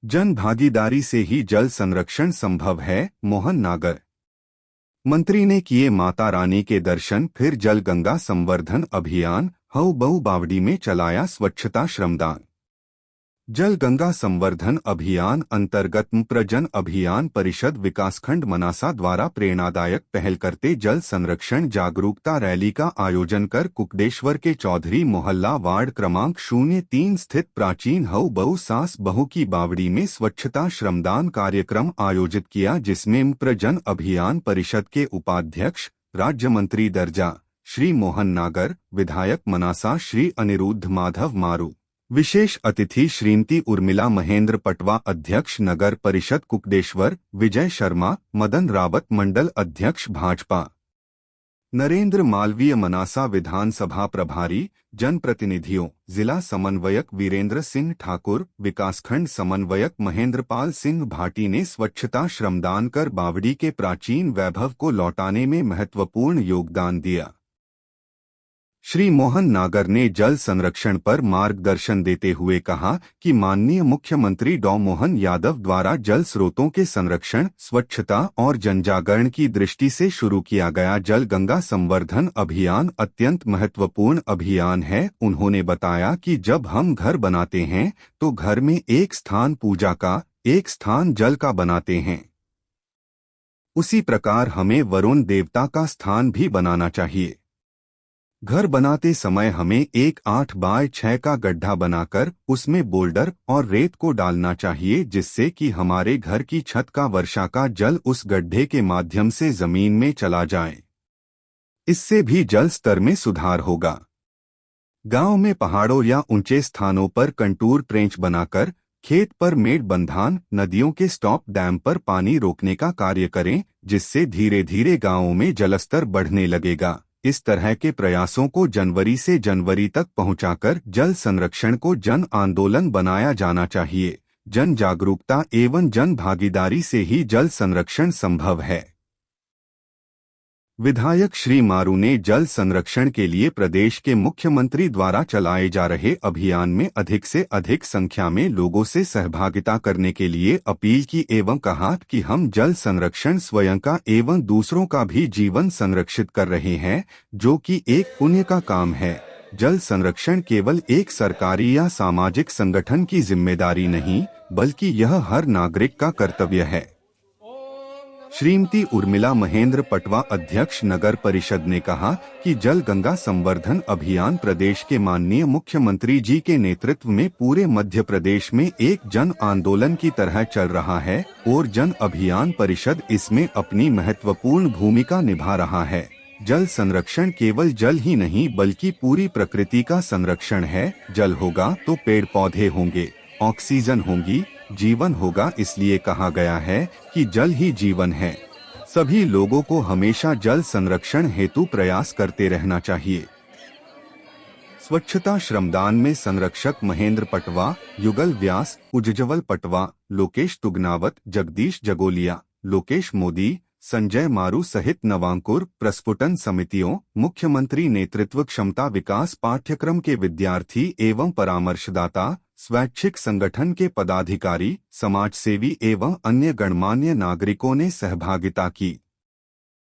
जन भागीदारी से ही जल संरक्षण संभव है, मोहन नागर। मंत्री ने किए माता रानी के दर्शन, फिर जल गंगा संवर्धन अभियान, हऊ बऊ बावड़ी में चलाया स्वच्छता श्रमदान। जल गंगा संवर्धन अभियान अंतर्गत प्रजन अभियान परिषद विकासखंड मनासा द्वारा प्रेरणादायक पहल करते जल संरक्षण जागरूकता रैली का आयोजन कर कुकडेश्वर के चौधरी मोहल्ला वार्ड क्रमांक 03 स्थित प्राचीन हऊ बऊ सास बहू की बावड़ी में स्वच्छता श्रमदान कार्यक्रम आयोजित किया, जिसमें प्रजन अभियान परिषद के उपाध्यक्ष राज्य मंत्री दर्जा श्री मोहन नागर, विधायक मनासा श्री अनिरुद्ध माधव मारू, विशेष अतिथि श्रीमती उर्मिला महेंद्र पटवा, अध्यक्ष नगर परिषद कुकडेश्वर विजय शर्मा, मदन रावत मंडल अध्यक्ष भाजपा, नरेंद्र मालवीय मनासा विधानसभा प्रभारी, जनप्रतिनिधियों, जिला समन्वयक वीरेंद्र सिंह ठाकुर, विकासखंड समन्वयक महेंद्रपाल सिंह भाटी ने स्वच्छता श्रमदान कर बावड़ी के प्राचीन वैभव को लौटाने में महत्वपूर्ण योगदान दिया। श्री मोहन नागर ने जल संरक्षण पर मार्गदर्शन देते हुए कहा कि माननीय मुख्यमंत्री डॉ मोहन यादव द्वारा जल स्रोतों के संरक्षण, स्वच्छता और जनजागरण की दृष्टि से शुरू किया गया जल गंगा संवर्धन अभियान अत्यंत महत्वपूर्ण अभियान है। उन्होंने बताया कि जब हम घर बनाते हैं तो घर में एक स्थान पूजा का, एक स्थान जल का बनाते हैं। उसी प्रकार हमें वरुण देवता का स्थान भी बनाना चाहिए। घर बनाते समय हमें एक 8 बाय 6 का गड्ढा बनाकर उसमें बोल्डर और रेत को डालना चाहिए, जिससे कि हमारे घर की छत का वर्षा का जल उस गड्ढे के माध्यम से जमीन में चला जाए। इससे भी जल स्तर में सुधार होगा। गांव में पहाड़ों या ऊंचे स्थानों पर कंटूर ट्रेंच बनाकर, खेत पर मेड़ बंधान, नदियों के स्टॉप डैम पर पानी रोकने का कार्य करें, जिससे धीरे धीरे गांवों में जलस्तर बढ़ने लगेगा। इस तरह के प्रयासों को जनवरी से जनवरी तक पहुंचाकर जल संरक्षण को जन आंदोलन बनाया जाना चाहिए। जन जागरूकता एवं जन भागीदारी से ही जल संरक्षण संभव है। विधायक श्री मारू ने जल संरक्षण के लिए प्रदेश के मुख्यमंत्री द्वारा चलाए जा रहे अभियान में अधिक से अधिक संख्या में लोगों से सहभागिता करने के लिए अपील की एवं कहा कि हम जल संरक्षण स्वयं का एवं दूसरों का भी जीवन संरक्षित कर रहे हैं, जो कि एक पुण्य का काम है। जल संरक्षण केवल एक सरकारी या सामाजिक संगठन की जिम्मेदारी नहीं, बल्कि यह हर नागरिक का कर्तव्य है। श्रीमती उर्मिला महेंद्र पटवा, अध्यक्ष नगर परिषद ने कहा कि जल गंगा संवर्धन अभियान प्रदेश के माननीय मुख्यमंत्री जी के नेतृत्व में पूरे मध्य प्रदेश में एक जन आंदोलन की तरह चल रहा है और जन अभियान परिषद इसमें अपनी महत्वपूर्ण भूमिका निभा रहा है। जल संरक्षण केवल जल ही नहीं बल्कि पूरी प्रकृति का संरक्षण है। जल होगा तो पेड़ पौधे होंगे, ऑक्सीजन होगी, जीवन होगा। इसलिए कहा गया है कि जल ही जीवन है। सभी लोगों को हमेशा जल संरक्षण हेतु प्रयास करते रहना चाहिए। स्वच्छता श्रमदान में संरक्षक महेंद्र पटवा, युगल व्यास, उज्जवल पटवा, लोकेश तुगनावत, जगदीश जगोलिया, लोकेश मोदी, संजय मारू सहित नवांकुर प्रस्फुटन समितियों, मुख्यमंत्री नेतृत्व क्षमता विकास पाठ्यक्रम के विद्यार्थी एवं परामर्शदाता, स्वैच्छिक संगठन के पदाधिकारी, समाजसेवी एवं अन्य गणमान्य नागरिकों ने सहभागिता की।